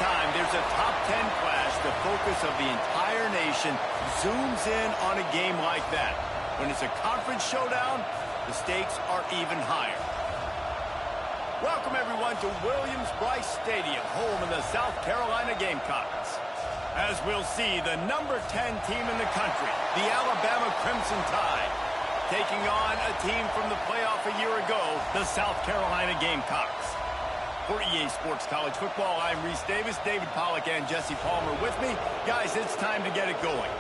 time there's a top 10 clash, the focus of the entire nation zooms in on a game like that. When it's a conference showdown, the stakes are even higher. Welcome, everyone, to Williams-Brice Stadium, home of the South Carolina Gamecocks. As we'll see, the number 10 team in the country, the Alabama Crimson Tide, taking on a team from the playoff a year ago, the South Carolina Gamecocks. For EA Sports College Football, I'm Reese Davis, David Pollack, and Jesse Palmer with me. Guys, it's time to get it going.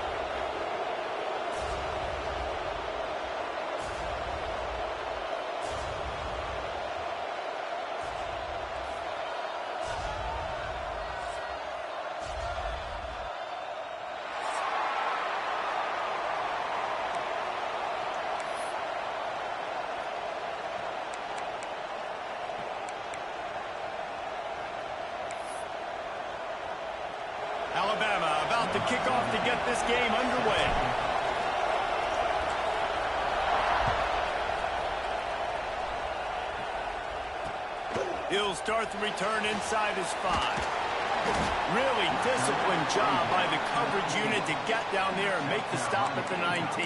Alabama about to kick off to get this game underway. He'll start the return inside his 5. Really disciplined job by the coverage unit to get down there and make the stop at the 19.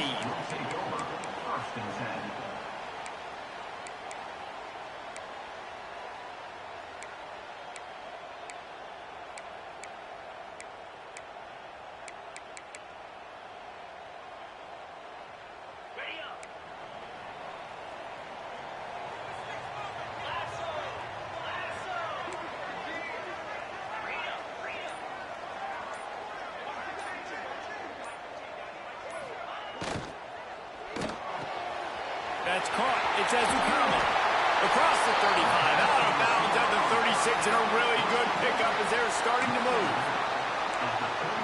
That's caught. It's Ezukama. Across the 35, out of bounds at the 36, and a really good pickup as they're starting to move.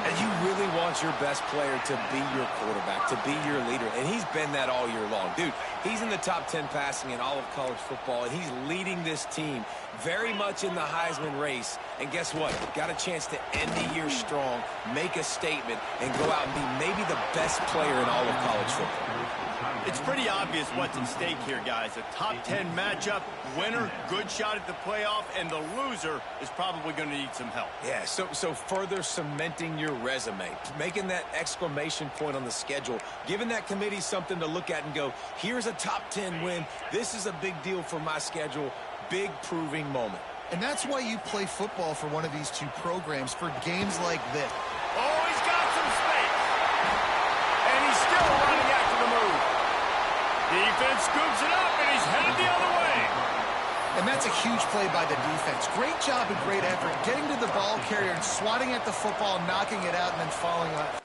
And you really want your best player to be your quarterback, to be your leader, and he's been that all year long. Dude, he's in the top 10 passing in all of college football, and he's leading this team very much in the Heisman race. And guess what? Got a chance to end the year strong, make a statement, and go out and be maybe the best player in all of college football. It's pretty obvious what's at stake here, guys. A top 10 matchup, winner, good shot at the playoff, and the loser is probably going to need some help. Yeah, so further cementing your resume, making that exclamation point on the schedule, giving that committee something to look at and go, here's a top 10 win. This is a big deal for my schedule. Big proving moment. And that's why you play football for one of these two programs, for games like this. Oh, he's got some space. And he's still running after the move. Defense scoops it up, and he's headed the other way. And that's a huge play by the defense. Great job and great effort getting to the ball carrier and swatting at the football, knocking it out, and then falling on it.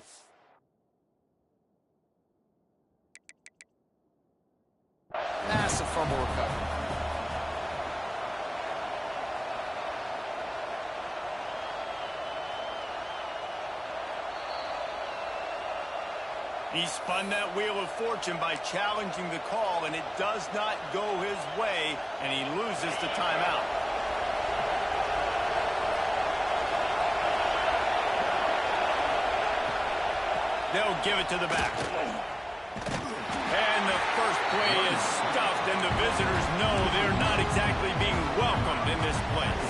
Massive fumble recovery. He spun that wheel of fortune by challenging the call, and it does not go his way, and he loses the timeout. They'll give it to the back. And the first play is stuffed, and the visitors know they're not exactly being welcomed in this place.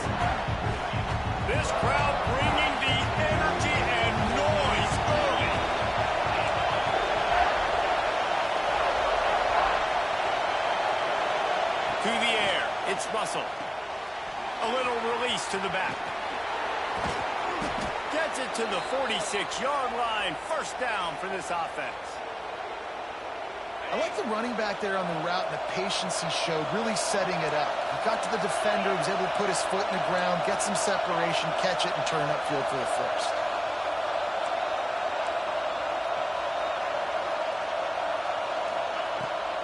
This crowd bringing the energy and noise early. To the air, it's Russell. A little release to the back. Gets it to the 46-yard line. First down for this offense. I like the running back there on the route and the patience he showed, really setting it up. He got to the defender, was able to put his foot in the ground, get some separation, catch it, and turn upfield for the first.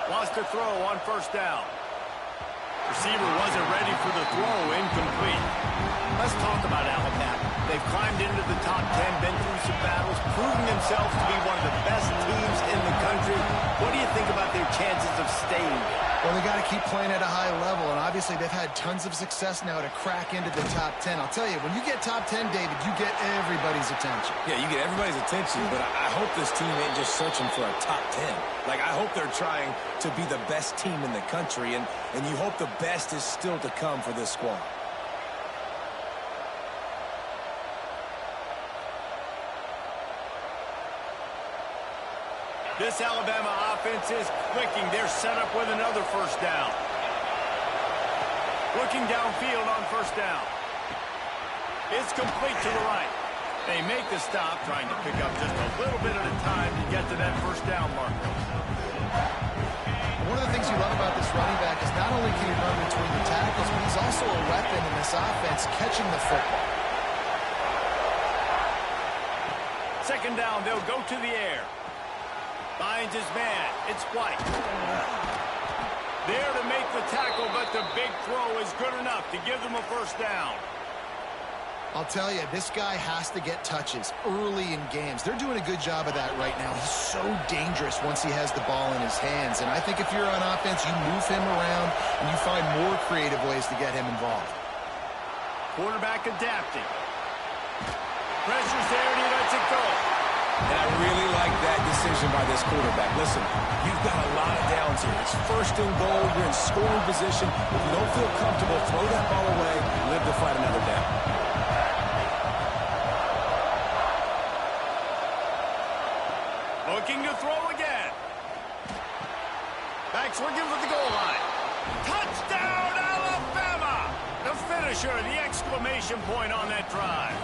Lost a throw on first down. Receiver wasn't ready for the throw, incomplete. Let's talk about Alabama. They've climbed into the top 10, been through some battles, proving themselves to be one of the best teams in the country. What do you think about their chances of staying there? Well, they got to keep playing at a high level, and obviously they've had tons of success now to crack into the top 10. I'll tell you, when you get top 10, David, you get everybody's attention. Yeah, you get everybody's attention, but I hope this team ain't just searching for a top 10. Like, I hope they're trying to be the best team in the country, and you hope the best is still to come for this squad. This Alabama offense is clicking. They're set up with another first down. Looking downfield on first down. It's complete to the right. They make the stop, trying to pick up just a little bit at a time to get to that first down marker. One of the things you love about this running back is not only can he run between the tackles, but he's also a weapon in this offense catching the football. Second down, they'll go to the air. Finds his man. It's White. There to make the tackle, but the big throw is good enough to give them a first down. I'll tell you, this guy has to get touches early in games. They're doing a good job of that right now. He's so dangerous once he has the ball in his hands. And I think if you're on offense, you move him around and you find more creative ways to get him involved. Quarterback adapting. Pressure's there and he lets it go. And I really like that decision by this quarterback. Listen, you've got a lot of downs here. It's first and goal. You're in scoring position. If you don't feel comfortable, throw that ball away. Live to fight another down. Looking to throw again. Back's looking for the goal line. Touchdown, Alabama! The finisher, the exclamation point on that drive.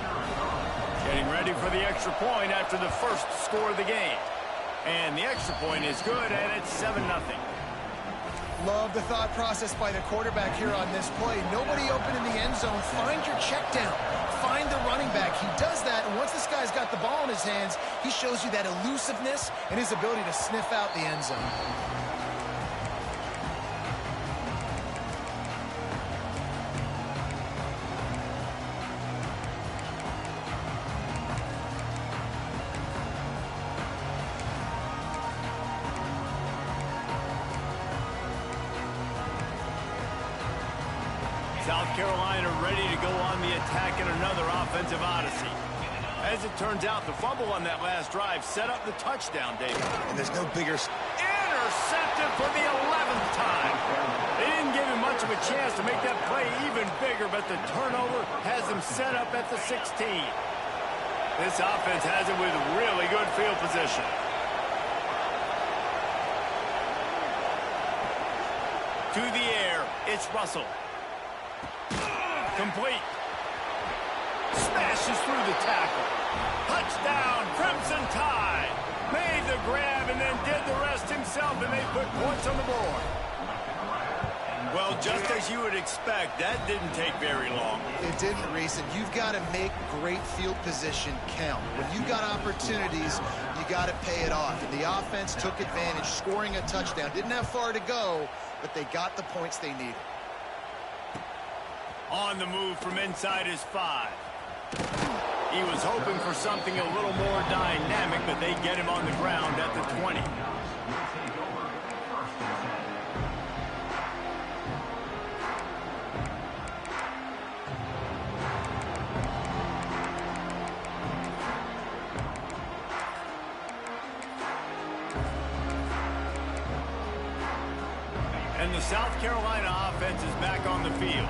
Getting ready for the extra point after the first score of the game. And the extra point is good, and it's 7-0. Love the thought process by the quarterback here on this play. Nobody open in the end zone. Find your check down. Find the running back. He does that, and once this guy's got the ball in his hands, he shows you that elusiveness and his ability to sniff out the end zone. South Carolina ready to go on the attack in another offensive odyssey. As it turns out, the fumble on that last drive set up the touchdown, David. And there's no bigger... Intercepted for the 11th time. They didn't give him much of a chance to make that play even bigger, but the turnover has him set up at the 16. This offense has it with really good field position. To the air, it's Russell. Complete. Smashes through the tackle. Touchdown, Crimson Tide. Made the grab and then did the rest himself, and they put points on the board. Well, just as you would expect, that didn't take very long. It didn't, Reese, and you've got to make great field position count. When you've got opportunities, you got to pay it off. And the offense took advantage, scoring a touchdown. Didn't have far to go, but they got the points they needed. On the move from inside his 5. He was hoping for something a little more dynamic, but they get him on the ground at the 20. And the South Carolina offense is back on the field.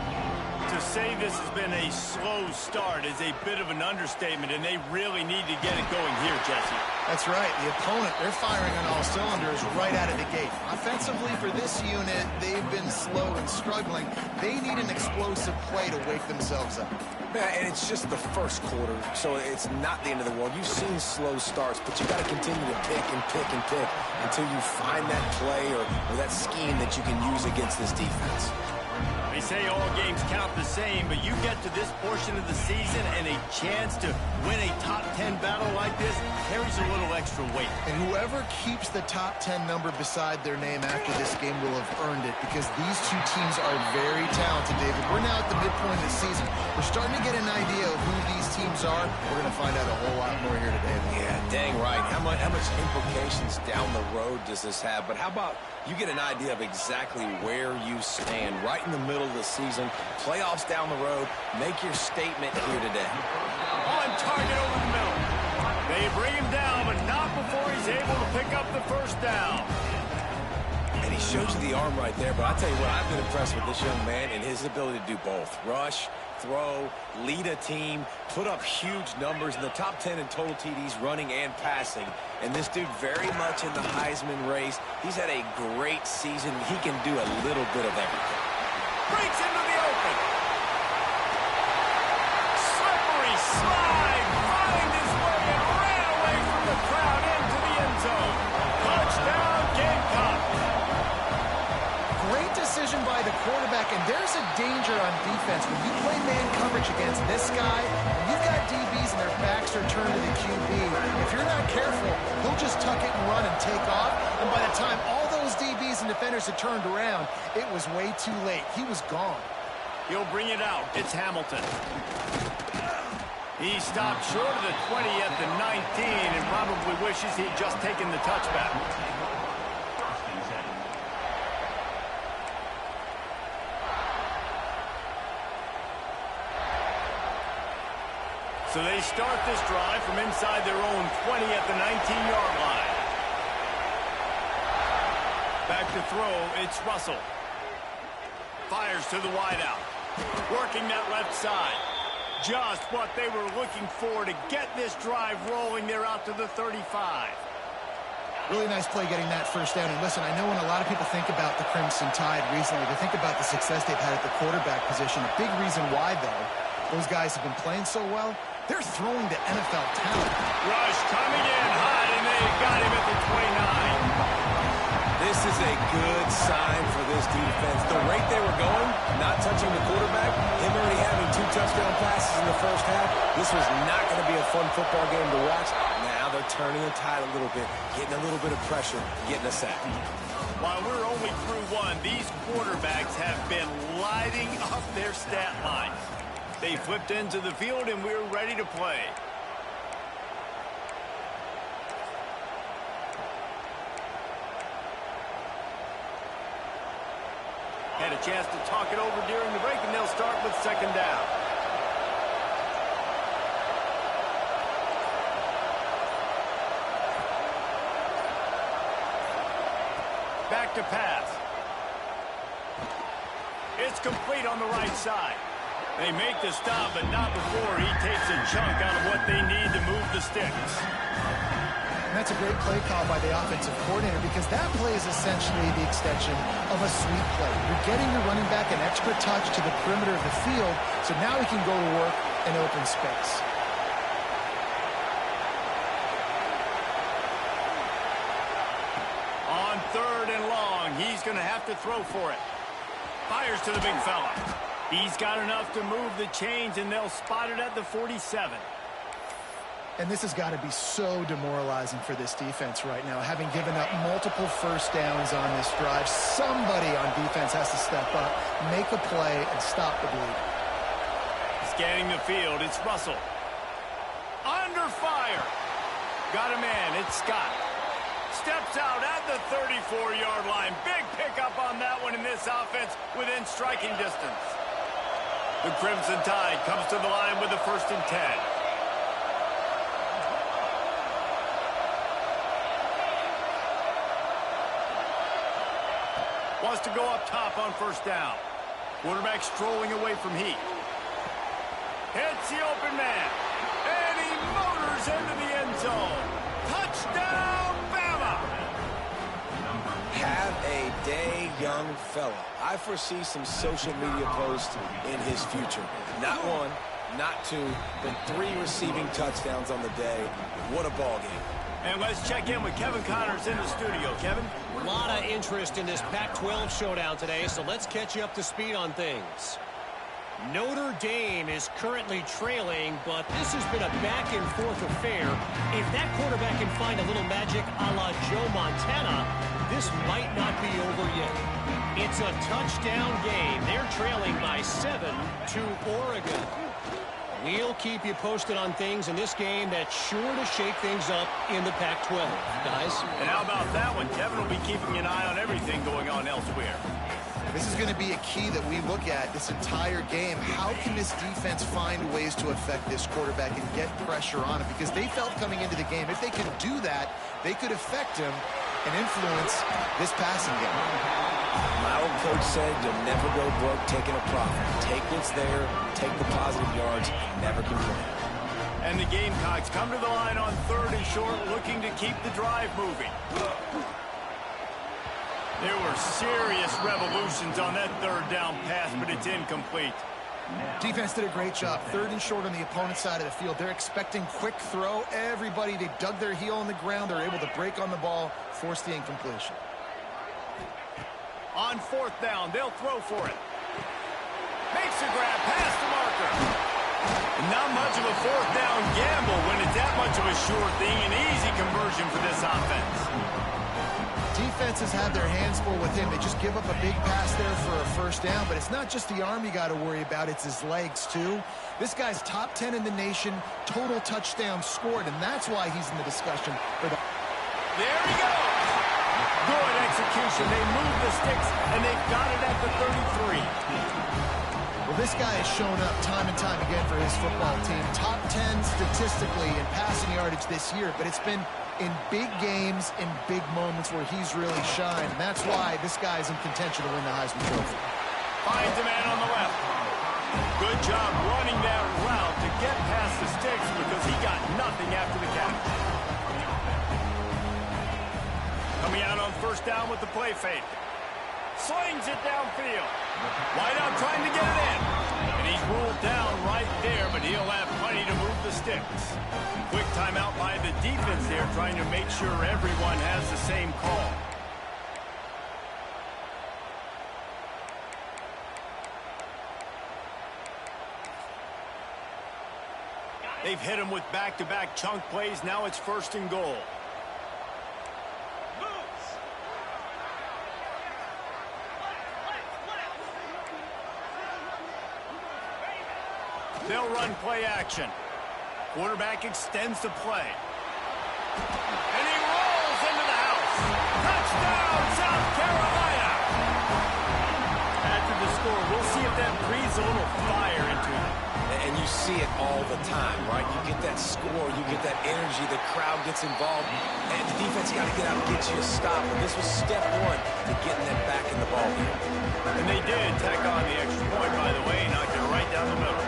To say this has been a slow start is a bit of an understatement, and they really need to get it going here, Jesse. That's right. The opponent, they're firing on all cylinders right out of the gate. Offensively, for this unit, they've been slow and struggling. They need an explosive play to wake themselves up. Yeah, and it's just the first quarter, so it's not the end of the world. You've seen slow starts, but you got to continue to pick and pick and pick until you find that play or that scheme that you can use against this defense. They say all games count the same, but you get to this portion of the season and a chance to win a top 10 battle like this carries a little extra weight. And whoever keeps the top 10 number beside their name after this game will have earned it, because these two teams are very talented, David. We're now at the midpoint of the season. We're starting to get an idea of who these teams are. We're going to find out a whole lot more here today. Yeah, dang right. How much implications down the road does this have? But how about you get an idea of exactly where you stand right in the middle of the season, playoffs down the road, make your statement here today. On target over the middle. They bring him down, but not before he's able to pick up the first down. And he shows you the arm right there, but I tell you what, I've been impressed with this young man and his ability to do both. Rush, throw, lead a team, put up huge numbers in the top 10 in total TDs running and passing. And this dude very much in the Heisman race. He's had a great season. He can do a little bit of everything. Breaks into the open. Slippery slide. Find his way and ran away from the crowd into the end zone. Touchdown, Gamecock. Great decision by the quarterback, and there's a danger on defense. When you play man coverage against this guy, and you've got DBs and their backs are turned to the QB, if you're not careful, he'll just tuck it and run and take off, and by the time all those DBs and defenders had turned around, it was way too late. He was gone. He'll bring it out. It's Hamilton. He stopped short of the 20 at the 19 and probably wishes he'd just taken the touchback. So they start this drive from inside their own 20 at the 19-yard line. Back to throw, it's Russell. Fires to the wideout. Working that left side. Just what they were looking for to get this drive rolling. They're out to the 35. Really nice play getting that first down. And listen, I know when a lot of people think about the Crimson Tide recently, they think about the success they've had at the quarterback position. A big reason why, though, those guys have been playing so well, they're throwing to NFL talent. Rush coming in high, and they got him at the 29. This is a good sign for this defense. The rate they were going, not touching the quarterback, him already having 2 touchdown passes in the first half, this was not going to be a fun football game to watch. Now they're turning the tide a little bit, getting a little bit of pressure, getting a sack. While we're only through one, these quarterbacks have been lighting up their stat line. They flipped into the field, and we're ready to play. Had a chance to talk it over during the break, and they'll start with second down. Back to pass. It's complete on the right side. They make the stop, but not before he takes a chunk out of what they need to move the sticks. And that's a great play call by the offensive coordinator, because that play is essentially the extension of a sweep play. You're getting your running back an extra touch to the perimeter of the field, so now he can go to work in open space. On 3rd and long, he's going to have to throw for it. Fires to the big fella. He's got enough to move the chains, and they'll spot it at the 47. And this has got to be so demoralizing for this defense right now, having given up multiple first downs on this drive. Somebody on defense has to step up, make a play, and stop the bleed. Scanning the field, it's Russell. Under fire. Got a man, it's Scott. Steps out at the 34-yard line. Big pickup on that one in this offense within striking distance. The Crimson Tide comes to the line with the 1st and 10. Wants to go up top on 1st down. Quarterback strolling away from Heat. Hits the open man. And he motors into the end zone. Touchdown, Bama! Have a day, young fella. I foresee some social media posts in his future. Not 1, not 2, but 3 receiving touchdowns on the day. What a ball game. And let's check in with Kevin Connors in the studio. Kevin? A lot of interest in this Pac-12 showdown today, so let's catch you up to speed on things. Notre Dame is currently trailing, but this has been a back-and-forth affair. If that quarterback can find a little magic a la Joe Montana, this might not be over yet. It's a touchdown game. They're trailing by 7 to Oregon. We'll keep you posted on things in this game that's sure to shake things up in the Pac-12, guys. And how about that one? Kevin will be keeping an eye on everything going on elsewhere. This is going to be a key that we look at this entire game. How can this defense find ways to affect this quarterback and get pressure on him? Because they felt coming into the game, if they could do that, they could affect him and influence this passing game. My old coach said you'll never go broke taking a profit. Take what's there, take the positive yards, and never complain. And the Gamecocks come to the line on 3rd and short, looking to keep the drive moving. There were serious revolutions on that 3rd down pass, but it's incomplete. Defense did a great job. 3rd and short on the opponent's side of the field. They're expecting quick throw. Everybody, they dug their heel on the ground. They're able to break on the ball, force the incompletion. On 4th down, they'll throw for it. Makes a grab past the marker. Not much of a 4th down gamble when it's that much of a sure thing. An easy conversion for this offense. Defenses have their hands full with him. They just give up a big pass there for a 1st down, but it's not just the arm you got to worry about, it's his legs too. This guy's top 10 in the nation, total touchdowns scored, and that's why he's in the discussion for the... There he goes! Good execution. They move the sticks, and they've got it at the 33. Well, this guy has shown up time and time again for his football team. Top 10 statistically in passing yardage this year, but it's been in big games, in big moments where he's really shined. And that's why this guy's in contention to win the Heisman Trophy. Finds a man on the left. Good job running that route to get past the sticks because he got nothing after the catch. Coming out on 1st down with the play fake. Slings it downfield. Wideout trying to get it in. And he's ruled down right there, but he'll have plenty to move the sticks. Quick timeout by the defense there, trying to make sure everyone has the same call. They've hit him with back-to-back chunk plays. Now it's 1st and goal. They'll run play action. Quarterback extends the play. And he rolls into the house. Touchdown, South Carolina! After the score, we'll see if that breathes a little fire into it. And you see it all the time, right? You get that score, you get that energy, the crowd gets involved, and the defense got to get out and get you a stop. And this was step 1 to getting them back in the ball game. And they did tack on the extra point, by the way, knocked it right down the middle.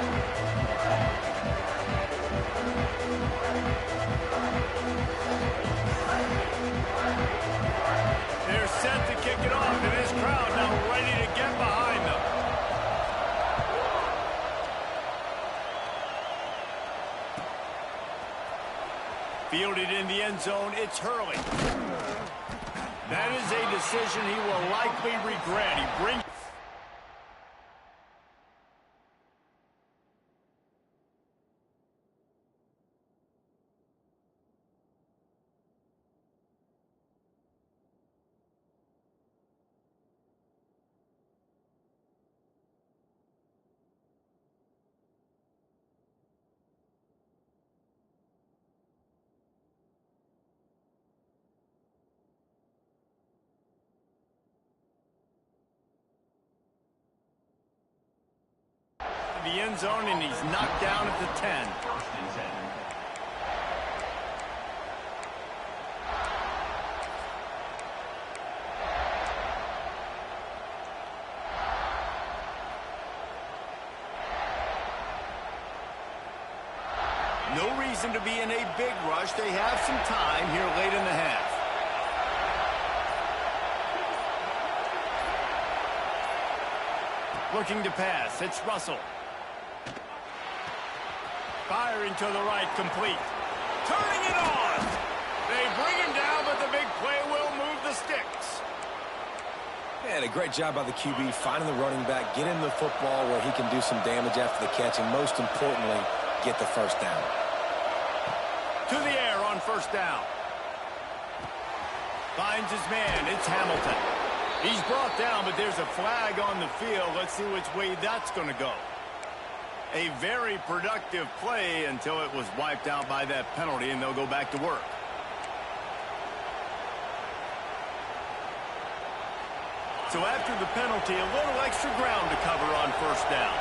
They're set to kick it off, and this crowd now ready to get behind them. Fielded in the end zone, it's Hurley. That is a decision he will likely regret. He brings... the end zone, and he's knocked down at the 10. No reason to be in a big rush. They have some time here late in the half. Looking to pass. It's Russell. Firing to the right, complete. Turning it on. They bring him down, but the big play will move the sticks. Man, a great job by the QB, finding the running back, getting the football where he can do some damage after the catch, and most importantly, get the 1st down. To the air on 1st down. Finds his man. It's Hamilton. He's brought down, but there's a flag on the field. Let's see which way that's going to go. A very productive play until it was wiped out by that penalty, and they'll go back to work. So after the penalty, a little extra ground to cover on 1st down.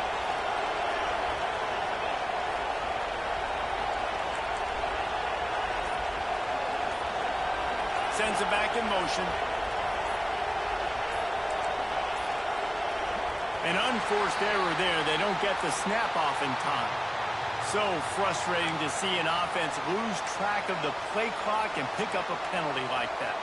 Sends it back in motion. An unforced error there. They don't get the snap off in time. So frustrating to see an offense lose track of the play clock and pick up a penalty like that.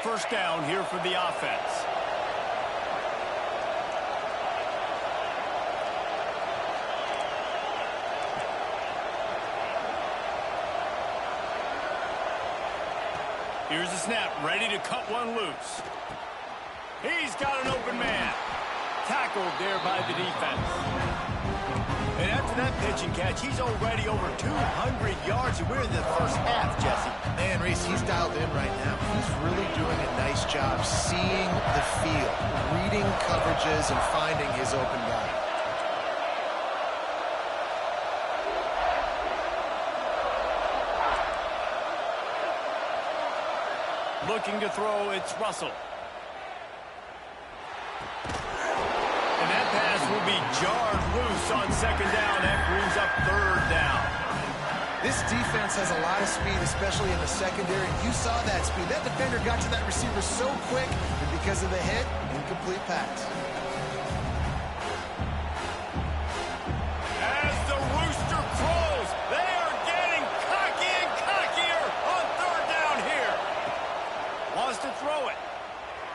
First down here for the offense. Here's the snap, ready to cut one loose. He's got an open man. Tackled there by the defense. And after that pitch and catch, he's already over 200 yards, and we're in the first half, Jesse. Man, Reese, he's dialed in right now. He's really doing a nice job seeing the field, reading coverages, and finding his open guy. Looking to throw, it's Russell. And that pass will be jarred loose on second down. That brings up third down. This defense has a lot of speed, especially in the secondary. You saw that speed. That defender got to that receiver so quick, and because of the hit, incomplete pass. As the rooster crows, they are getting cocky and cockier on third down here. Wants to throw it.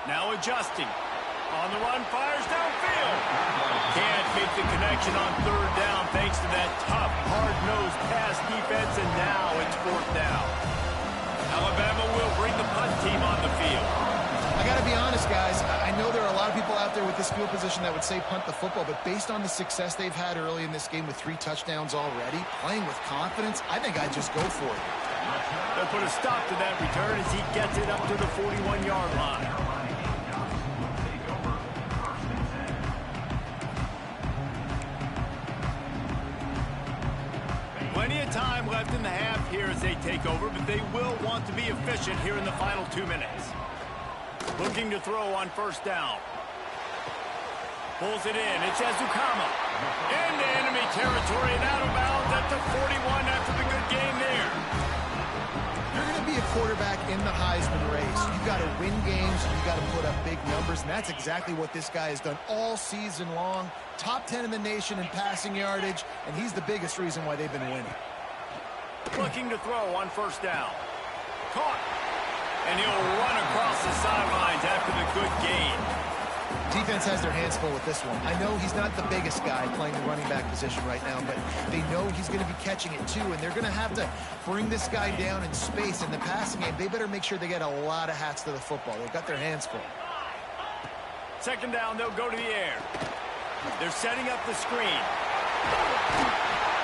Now adjusting. On the run, fires downfield. Can't make the connection on third down thanks to that tough, hard-nosed pass defense, and now it's fourth down. Alabama will bring the punt team on the field. I got to be honest, guys. I know there are a lot of people out there with this field position that would say punt the football, but based on the success they've had early in this game with 3 touchdowns already, playing with confidence, I think I'd just go for it. They'll put a stop to that return as he gets it up to the 41-yard line. Plenty of time left in the half here as they take over, but they will want to be efficient here in the final 2 minutes. Looking to throw on first down. Pulls it in. It's Ezukama. Into enemy territory and out of bounds at the 41 after the good game there. You're going to be a quarterback in the Heisman race. You got to win games. You got to put up big numbers, and that's exactly what this guy has done all season long. Top 10 in the nation in passing yardage, and he's the biggest reason why they've been winning. Looking to throw on first down. Caught. And he'll run across the sidelines after the good gain. Defense has their hands full with this one. I know he's not the biggest guy playing the running back position right now, but they know he's going to be catching it too, and they're going to have to bring this guy down in space in the passing game. They better make sure they get a lot of hats to the football. They've got their hands full. Second down, they'll go to the air. They're setting up the screen.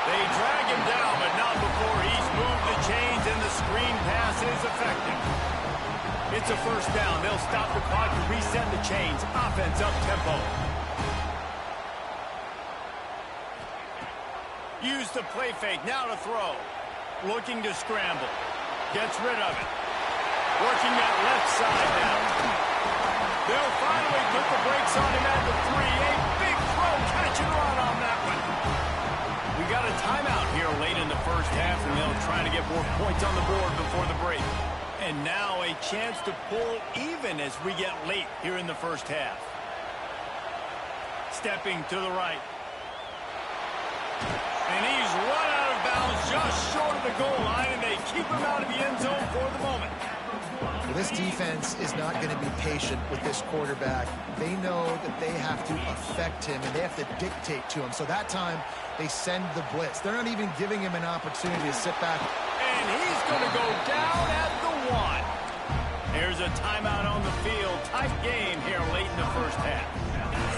They drag him down, but not before he's moved the chains, and the screen pass is effective. It's a first down. They'll stop the clock and reset the chains. Offense up tempo. Use the play fake. Now to throw. Looking to scramble. Gets rid of it. Working that left side now. They'll finally put the brakes on him at the 3. A big throw. Catch and run on that one. We got a timeout here late in the first half, and they'll try to get more points on the board before the break. And now a chance to pull even as we get late here in the first half. Stepping to the right. And he's run out of bounds just short of the goal line, and they keep him out of the end zone for the moment. Well, this defense is not going to be patient with this quarterback. They know that they have to affect him, and they have to dictate to him. So that time, they send the blitz. They're not even giving him an opportunity to sit back. And he's going to go down at the 1. There's a timeout on the field. Tight game here late in the first half.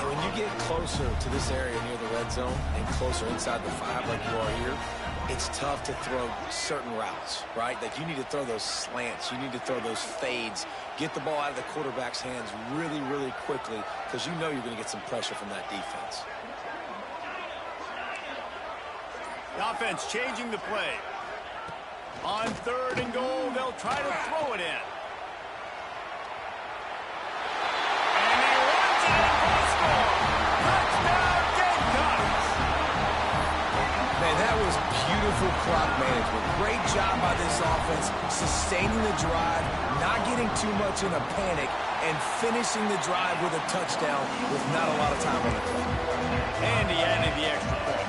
When you get closer to this area near the red zone and closer inside the 5 like you are here, it's tough to throw certain routes, right? Like you need to throw those slants. You need to throw those fades. Get the ball out of the quarterback's hands really, really quickly because you know you're going to get some pressure from that defense. The offense changing the play. On 3rd and goal, they'll try to throw it in. beautiful clock management. Great job by this offense, sustaining the drive, not getting too much in a panic, and finishing the drive with a touchdown with not a lot of time on the clock. And he added the extra point.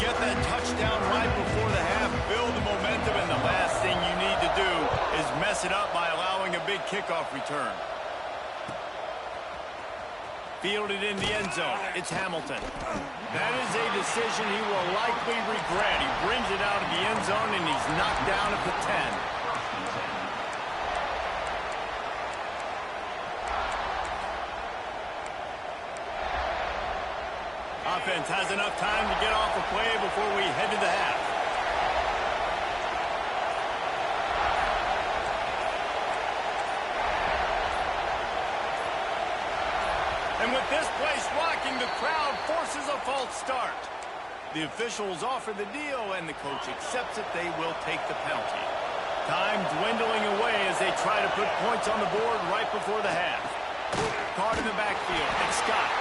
Get that touchdown right before the half, build the momentum, and the last thing you need to do is mess it up by allowing a big kickoff return. Fielded in the end zone. It's Hamilton. That is a decision he will likely regret. He brings it out of the end zone, and he's knocked down at the 10. Offense has enough time to get off a play before we head to the half. And with this place rocking, the crowd forces a false start. The officials offer the deal, and the coach accepts it. They will take the penalty. Time dwindling away as they try to put points on the board right before the half. Card in the backfield. It's Scott.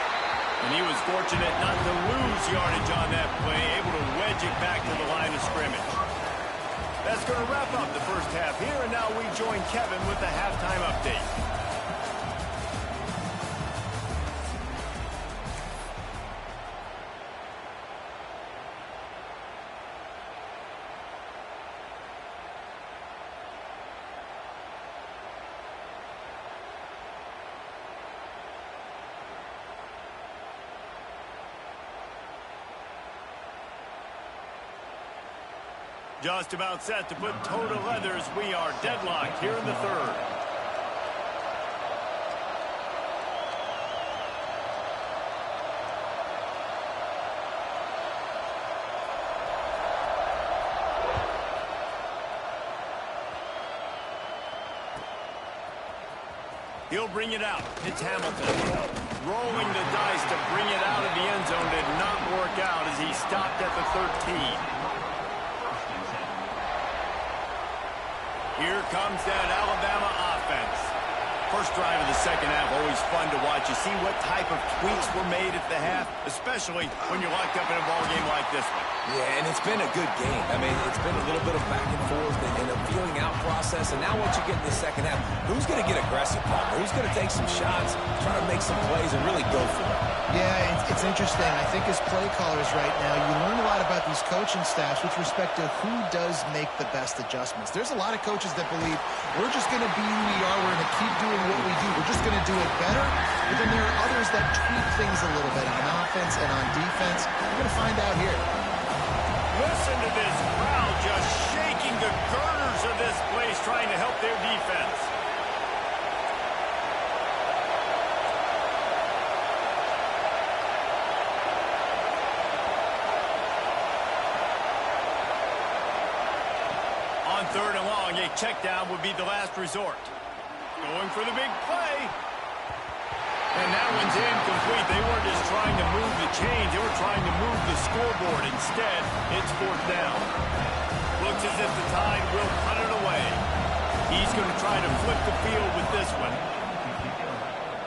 And he was fortunate not to lose yardage on that play, able to wedge it back to the line of scrimmage. That's going to wrap up the first half here, and now we join Kevin with the halftime update. Just about set to put toe to leathers. We are deadlocked here in the third. He'll bring it out. It's Hamilton. Rolling the dice to bring it out of the end zone did not work out as he stopped at the 13. Here comes that Alabama offense. First drive of the second half, always fun to watch. You see what type of tweaks were made at the half, especially when you're locked up in a ball game like this one. Yeah, and it's been a good game. I mean, it's been a little bit of back and forth and a feeling out process. And now once you get in the second half, who's going to get aggressive, Palmer? Who's going to take some shots, try to make some plays, and really go for it? Yeah, it's interesting. I think as play callers right now, you learn a lot about these coaching staffs with respect to who does make the best adjustments. There's a lot of coaches that believe we're just going to be who we are. We're going to keep doing what we do. We're just going to do it better. But then there are others that tweak things a little bit on offense and on defense. We're going to find out here. Listen to this crowd just shaking the girders of this place, trying to help their defense. On third and long, a check down would be the last resort. Going for the big play. And that one's incomplete. They weren't just trying to move the chains. They were trying to move the scoreboard. Instead, it's fourth down. Looks as if the Tide will cut it away. He's going to try to flip the field with this one.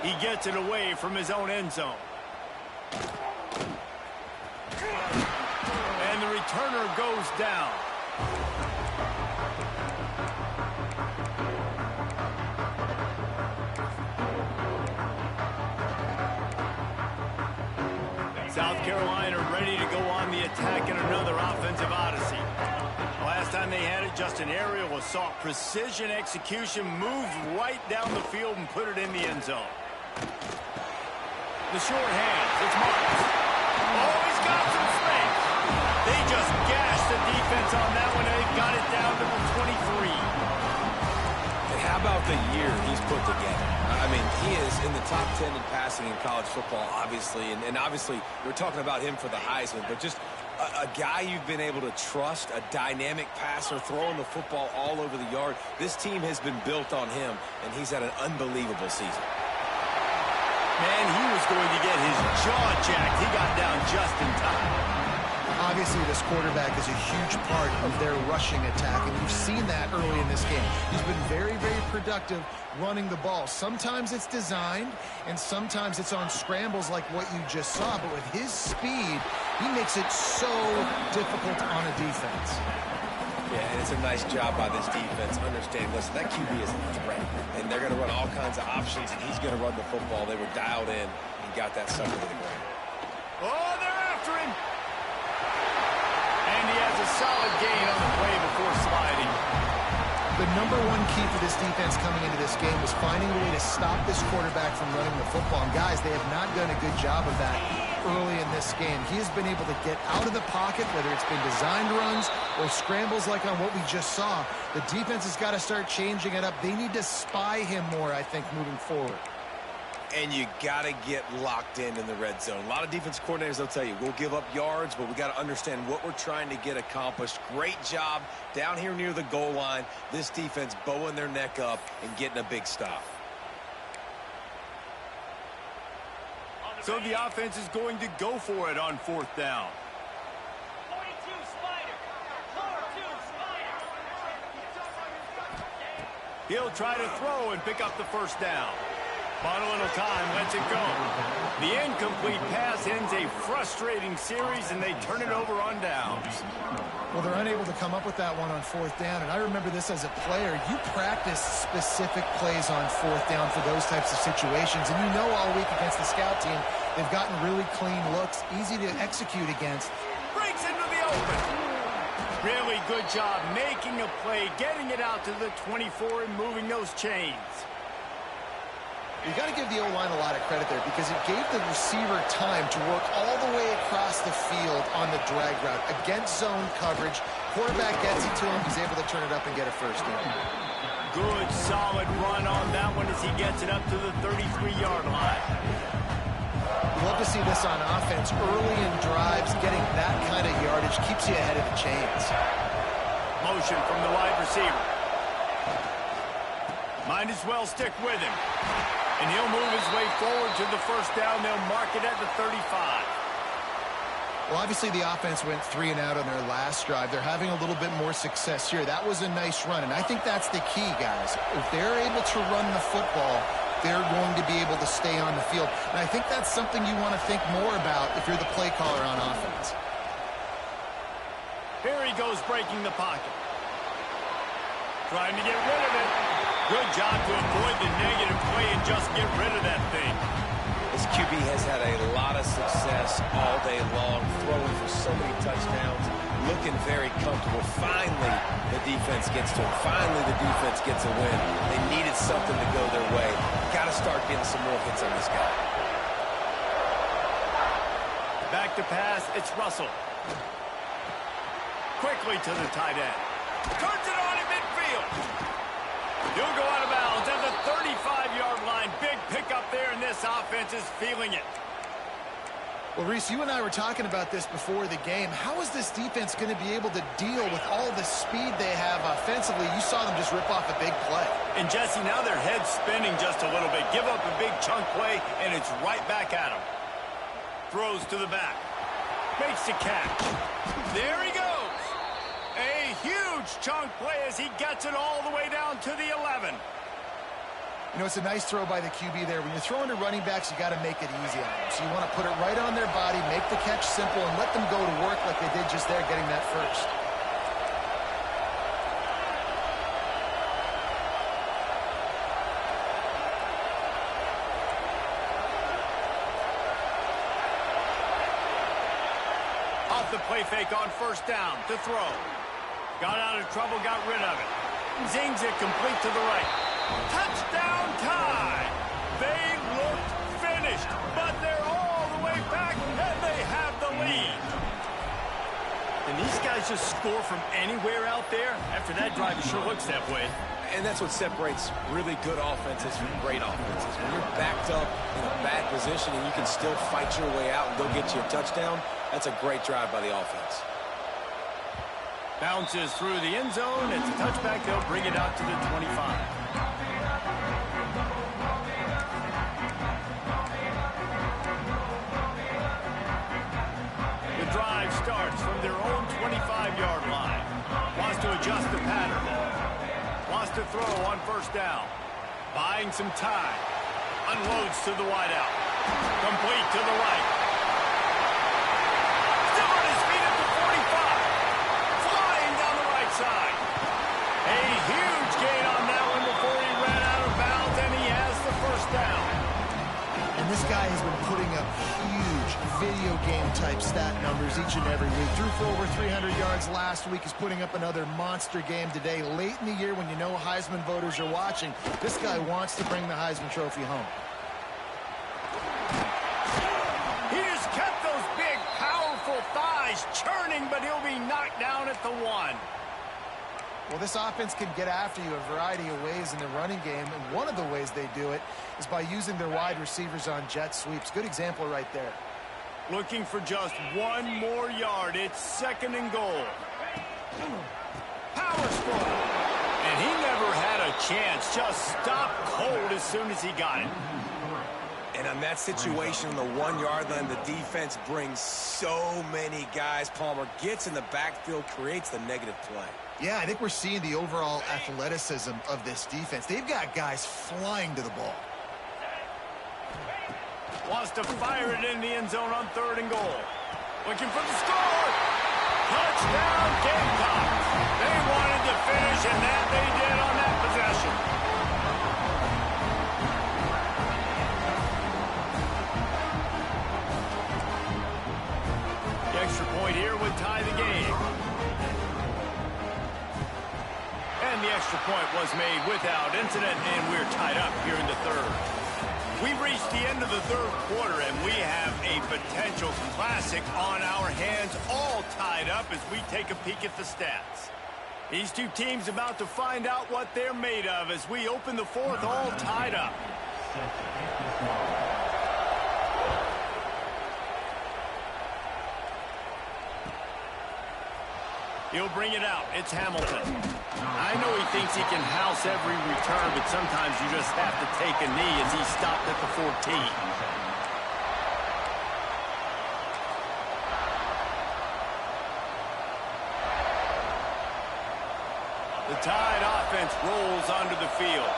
He gets it away from his own end zone. And the returner goes down. South Carolina ready to go on the attack in another offensive odyssey. Last time they had it, just an aerial assault. Precision execution, moved right down the field and put it in the end zone. The short hands, it's Marks. Oh, he's got some space. They just gashed the defense on that one, and they got it down to the 23. And how about the year he's put together? I mean, he is in the top 10 in passing in college football, obviously. And obviously, we're talking about him for the Heisman, but just a guy you've been able to trust, a dynamic passer, throwing the football all over the yard. This team has been built on him, and he's had an unbelievable season. Man, he was going to get his jaw jacked. He got down just in time. Obviously, this quarterback is a huge part of their rushing attack, and you've seen that early in this game. He's been very, very productive running the ball. Sometimes it's designed, and sometimes it's on scrambles like what you just saw, but with his speed, He makes it so difficult on a defense. Yeah, and it's a nice job by this defense. Understand, listen, that QB is a threat, and they're going to run all kinds of options, and he's going to run the football. They were dialed in and got that sucker to the ground. Oh, they're after him. And he has a solid gain on the play before sliding. The number one key for this defense coming into this game was finding a way to stop this quarterback from running the football. And guys, they have not done a good job of that early in this game. He has been able to get out of the pocket, whether it's been designed runs or scrambles like on what we just saw. The defense has got to start changing it up. They need to spy him more, I think, moving forward. And you got to get locked in the red zone. A lot of defense coordinators, they'll tell you, we'll give up yards, but we got to understand what we're trying to get accomplished. Great job down here near the goal line. This defense bowing their neck up and getting a big stop. So the offense is going to go for it on 4th down. 42 Spider. 42 Spider. He'll try to throw and pick up the first down. But a little time, lets it go. The incomplete pass ends a frustrating series, and they turn it over on downs. Well, they're unable to come up with that one on 4th down, and I remember this as a player. You practice specific plays on 4th down for those types of situations, and you know all week against the scout team, they've gotten really clean looks, easy to execute against. Breaks into the open. Really good job making a play, getting it out to the 24 and moving those chains. You got to give the O-line a lot of credit there because it gave the receiver time to work all the way across the field on the drag route against zone coverage. Quarterback gets it to him. He's able to turn it up and get a first down. Good, solid run on that one as he gets it up to the 33-yard line. You love to see this on offense. Early in drives, getting that kind of yardage keeps you ahead of the chains. Motion from the wide receiver. Might as well stick with him. And he'll move his way forward to the first down. They'll mark it at the 35. Well, obviously the offense went 3 and out on their last drive. They're having a little bit more success here. That was a nice run, and I think that's the key, guys. If they're able to run the football, they're going to be able to stay on the field. And I think that's something you want to think more about if you're the play caller on offense. Here he goes breaking the pocket. Trying to get rid of it. Good job to avoid the negative play and just get rid of that thing. This QB has had a lot of success all day long, throwing for so many touchdowns, looking very comfortable. Finally, the defense gets to him. Finally, the defense gets a win. They needed something to go their way. Got to start getting some more hits on this guy. Back to pass, it's Russell. Quickly to the tight end. Turns it on in midfield. He'll go out of bounds at the 35-yard line. Big pickup there, and this offense is feeling it. Well, Reese, you and I were talking about this before the game. How is this defense going to be able to deal with all the speed they have offensively? You saw them just rip off a big play. And, Jesse, now their head's spinning just a little bit. Give up a big chunk play, and it's right back at them. Throws to the back. Makes the catch. There he goes. A huge chunk play as he gets it all the way down to the 11. You know, it's a nice throw by the QB there. When you're throwing to running backs, you got to make it easy on them. So you want to put it right on their body, make the catch simple, and let them go to work like they did just there, getting that first. Off the play fake on first down to throw. Got out of trouble, got rid of it. Zings it complete to the right. Touchdown tie! They looked finished, but they're all the way back, and they have the lead. And these guys just score from anywhere out there? After that drive, it sure looks that way. And that's what separates really good offenses from great offenses. When you're backed up in a bad position and you can still fight your way out and go get you a touchdown, that's a great drive by the offense. Bounces through the end zone. It's a touchback. They'll bring it out to the 25. The drive starts from their own 25-yard line. Wants to adjust the pattern. Wants to throw on first down. Buying some time. Unloads to the wideout. Complete to the right. And this guy has been putting up huge video game-type stat numbers each and every week. Threw for over 300 yards last week. He's putting up another monster game today. Late in the year, when you know Heisman voters are watching, this guy wants to bring the Heisman Trophy home. He just kept those big, powerful thighs churning, but he'll be knocked down at the 1. Well, this offense can get after you a variety of ways in the running game, and one of the ways they do it is by using their wide receivers on jet sweeps. Good example right there. Looking for just 1 more yard. It's 2nd and goal. Power sprawl. And he never had a chance. Just stopped cold as soon as he got it. And on that situation on the 1-yard line, the defense brings so many guys. Palmer gets in the backfield, creates the negative play. Yeah, I think we're seeing the overall athleticism of this defense. They've got guys flying to the ball. Wants to fire it in the end zone on 3rd and goal. Looking for the score. Touchdown, Gamecocks. They wanted to finish, and that they did on that possession. The extra point here would tie the game. And the extra point was made without incident, and we're tied up here in the 3rd. We've reached the end of the 3rd quarter, and we have a potential classic on our hands, all tied up as we take a peek at the stats. These two teams about to find out what they're made of as we open the 4th, all tied up. He'll bring it out. It's Hamilton. I know he thinks he can house every return, but sometimes you just have to take a knee as he stopped at the 14. The Tide offense rolls onto the field.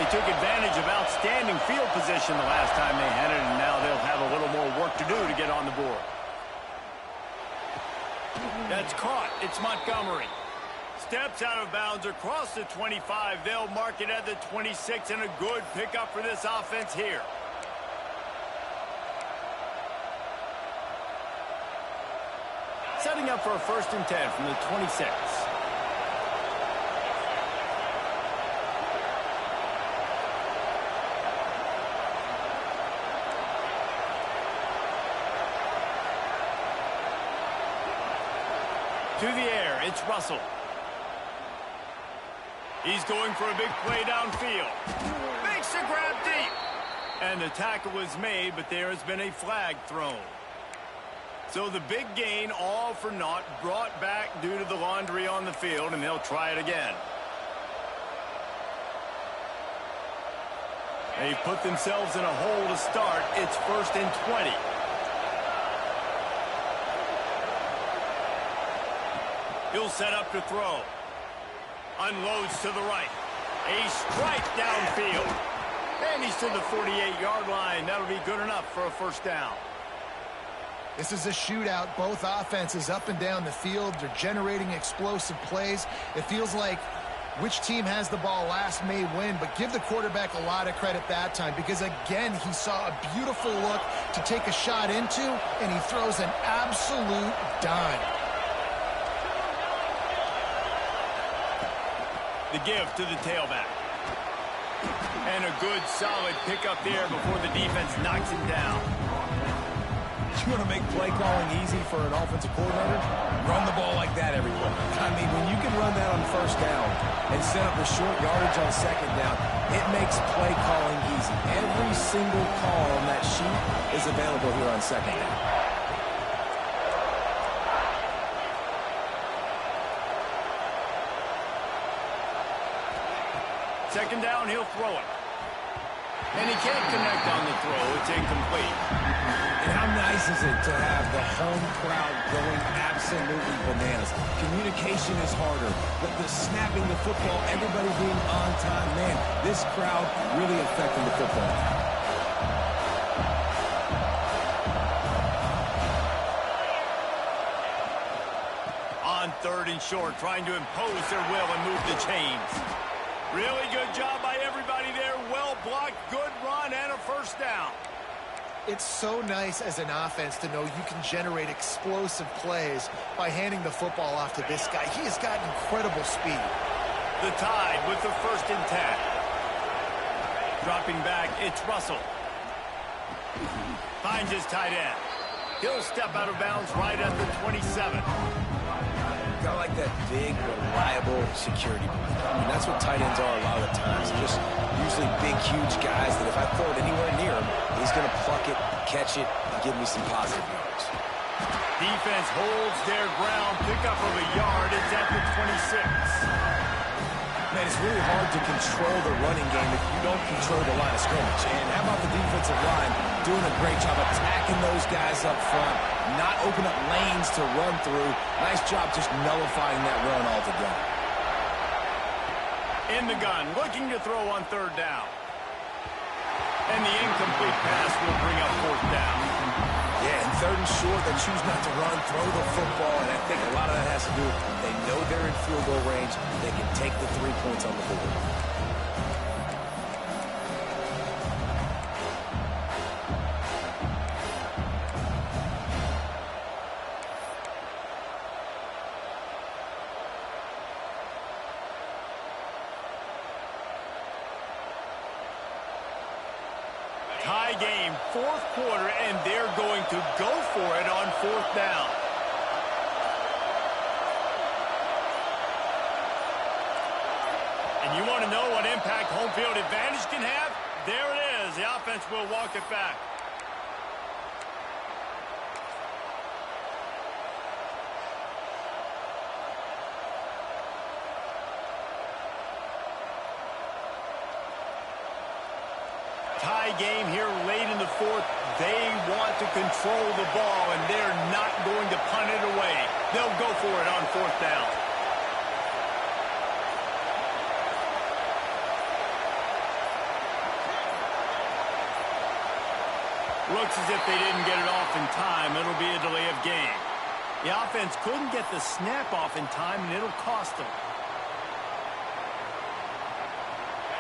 They took advantage of outstanding field position the last time they had it, and now they'll have a little more work to do to get on the board. That's caught. It's Montgomery. Steps out of bounds across the 25. They'll mark it at the 26, and a good pickup for this offense here. Setting up for a 1st and 10 from the 26. To the air, it's Russell. He's going for a big play downfield. Makes a grab deep. And the tackle was made, but there has been a flag thrown. So the big gain, all for naught, brought back due to the laundry on the field, and they'll try it again. They've put themselves in a hole to start. It's 1st and 20. He'll set up to throw. Unloads to the right. A strike downfield. And he's to the 48-yard line. That'll be good enough for a 1st down. This is a shootout. Both offenses up and down the field. They're generating explosive plays. It feels like which team has the ball last may win, but give the quarterback a lot of credit that time because, again, he saw a beautiful look to take a shot into, and he throws an absolute dime. The give to the tailback. And a good, solid pickup there before the defense knocks him down. You want to make play calling easy for an offensive coordinator? Run the ball like that every play. I mean, when you can run that on 1st down and set up a short yardage on 2nd down, it makes play calling easy. Every single call on that sheet is available here on 2nd down. 2nd down, he'll throw it. And he can't connect on the throw. It's incomplete. And how nice is it to have the home crowd going absolutely bananas? Communication is harder, but the snapping the football, everybody being on time, man, this crowd really affecting the football. On 3rd and short, trying to impose their will and move the chains. Really good job by everybody there. Well blocked, good run, and a 1st down. It's so nice as an offense to know you can generate explosive plays by handing the football off to this guy. He has got incredible speed. The Tide with the 1st and 10. Dropping back, it's Russell. Finds his tight end. He'll step out of bounds right at the 27. Got like that big, reliable security blanket. I mean, that's what tight ends are a lot of the times. Just usually big, huge guys that if I throw it anywhere near him, he's going to pluck it, catch it, and give me some positive yards. Defense holds their ground. Pickup of a yard. It's at the 26. Man, it's really hard to control the running game if you don't control the line of scrimmage. And how about the defensive line doing a great job attacking those guys up front, not open up lanes to run through. Nice job just nullifying that run altogether. In the gun, looking to throw on 3rd down. And the incomplete pass will bring up 4th down. Yeah, and 3rd and short, they choose not to run, throw the football, and I think a lot of that has to do with they know they're in field goal range. They can take the 3 points on the board. Tie game, 4th quarter, and they're going to go for it on 4th down. And you want to know what impact home field advantage can have? There it is. The offense will walk it back. Tie game here late in the 4th. They want to control the ball, and they're not going to punt it away. They'll go for it on 4th down. Looks as if they didn't get it off in time. It'll be a delay of game. The offense couldn't get the snap off in time, and it'll cost them.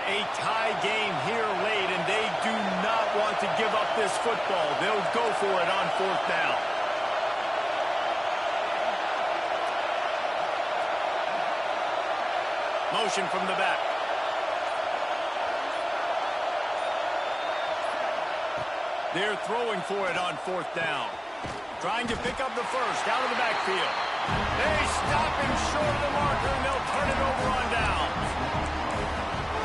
A tie game here late, and they do not want to give up this football. They'll go for it on 4th down. Motion from the back. They're throwing for it on 4th down. Trying to pick up the 1st out of the backfield. They stop him short of the marker, and they'll turn it over on downs.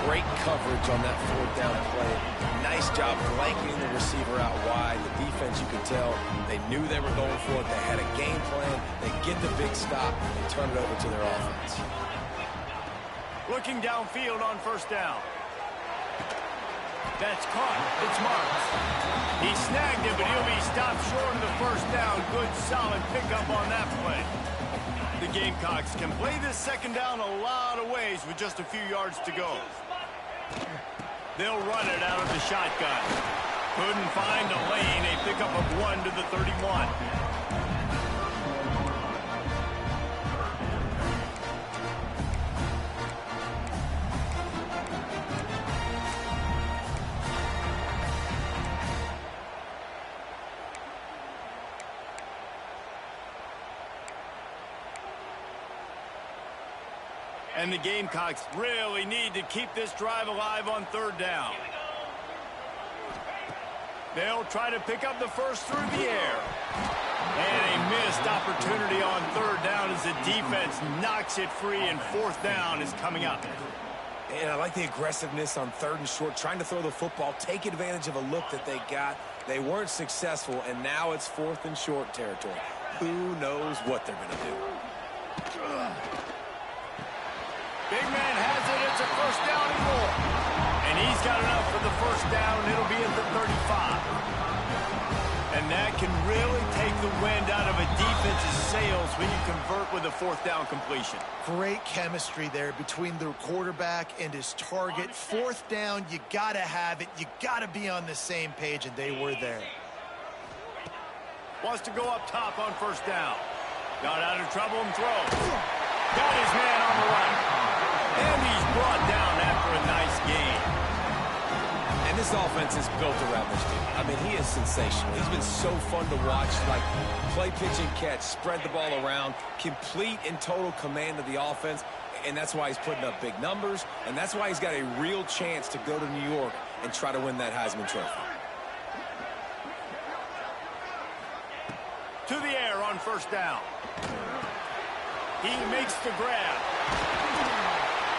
Great coverage on that 4th down play. Nice job blanketing the receiver out wide. The defense, you could tell, they knew they were going for it. They had a game plan. They get the big stop and turn it over to their offense. Looking downfield on 1st down. That's caught. It's Marks. He snagged it, but he'll be stopped short of the 1st down. Good, solid pickup on that play. The Gamecocks can play this 2nd down a lot of ways with just a few yards to go. They'll run it out of the shotgun. Couldn't find a lane. A pickup of 1 to the 31. And the Gamecocks really need to keep this drive alive on 3rd down. They'll try to pick up the 1st through the air. And a missed opportunity on 3rd down as the defense knocks it free, and 4th down is coming up. And I like the aggressiveness on 3rd and short, trying to throw the football, take advantage of a look that they got. They weren't successful, and now it's 4th and short territory. Who knows what they're going to do? Big man has it. It's a 1st down and more. And he's got enough for the 1st down. It'll be at the 35. And that can really take the wind out of a defense's sails when you convert with a 4th down completion. Great chemistry there between the quarterback and his target. 4th down, you got to have it. You got to be on the same page, and they were there. Wants to go up top on 1st down. Got out of trouble and throws. Got his man on the right. And he's brought down after a nice gain. And this This offense is built around this dude. I mean, he is sensational. He's been so fun to watch, like play, pitch, and catch, spread the ball around, complete and total command of the offense, and that's why he's putting up big numbers, and that's why he's got a real chance to go to New York and try to win that Heisman Trophy. To the air on first down. He makes the grab.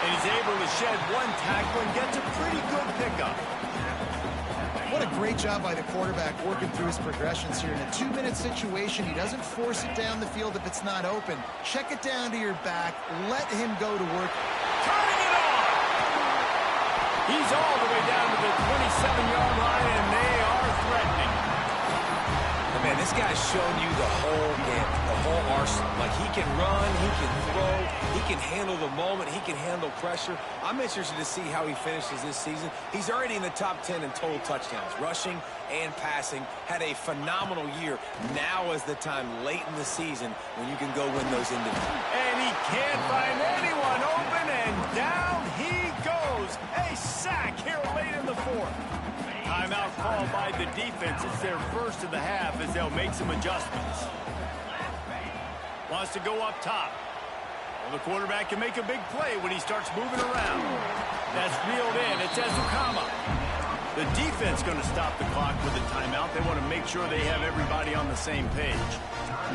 And he's able to shed one tackle and gets a pretty good pickup. What a great job by the quarterback working through his progressions here. In a 2-minute situation, he doesn't force it down the field if it's not open. Check it down to your back. Let him go to work. Turning it on! He's all the way down to the 27-yard line, and they are threatening. Man, this guy's shown you the whole game, the whole arsenal. Like, he can run, he can throw, he can handle the moment, he can handle pressure. I'm interested to see how he finishes this season. He's already in the top 10 in total touchdowns, rushing and passing. Had a phenomenal year. Now is the time late in the season when you can go win those individuals. And he can't find anyone open, and down he goes. A sack here late in the fourth. Timeout called by the defense. It's their first of the half as they'll make some adjustments. Wants to go up top. Well, the quarterback can make a big play when he starts moving around. That's reeled in. It's Ezukama. The defense going to stop the clock with a timeout. They want to make sure they have everybody on the same page.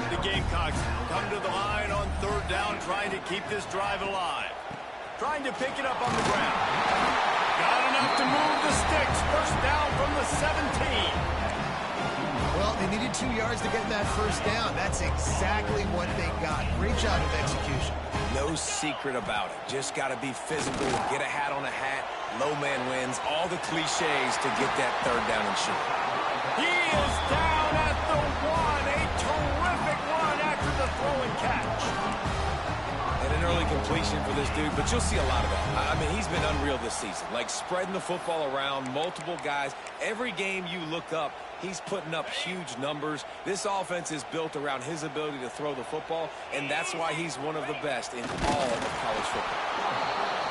The Gamecocks come to the line on third down, trying to keep this drive alive. Trying to pick it up on the ground. Got enough to move the sticks. First down from the 17. Well, they needed 2 yards to get that first down. That's exactly what they got. Great job of execution. No secret about it. Just got to be physical, get a hat on a hat, low man wins, all the cliches to get that third down and short. He is down at the 1. A terrific run after the throw and catch. And an early completion for this dude, but you'll see a lot of that. I mean, he's been unreal this season. Like, spreading the football around, multiple guys. Every game you look up, he's putting up huge numbers. This offense is built around his ability to throw the football, and that's why he's one of the best in all of college football.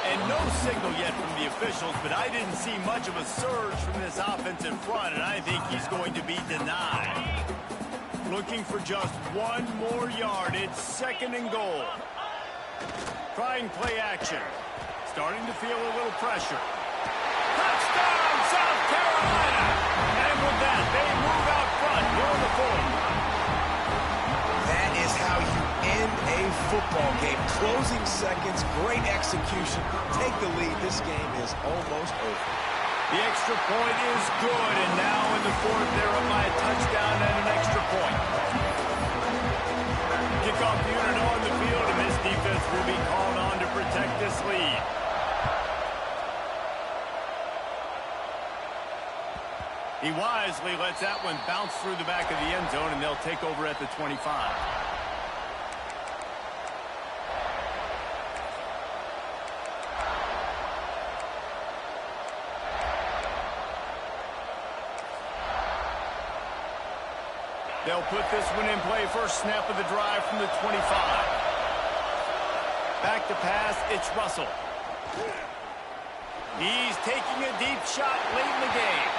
And no signal yet from the officials, but I didn't see much of a surge from this offensive front, and I think he's going to be denied. Looking for just one more yard. It's second and goal. Trying play action. Starting to feel a little pressure. Touchdown, South Carolina! And with that, they move out front here in the fourth. That is how you end a football game. Closing seconds, great execution. Take the lead. This game is almost over. The extra point is good, and now in the fourth, they're up by a touchdown and an extra point. Kickoff unit on the field, and this defense will be called on to protect this lead. He wisely lets that one bounce through the back of the end zone, and they'll take over at the 25. They'll put this one in play. First snap of the drive from the 25. Back to pass, it's Russell. He's taking a deep shot late in the game.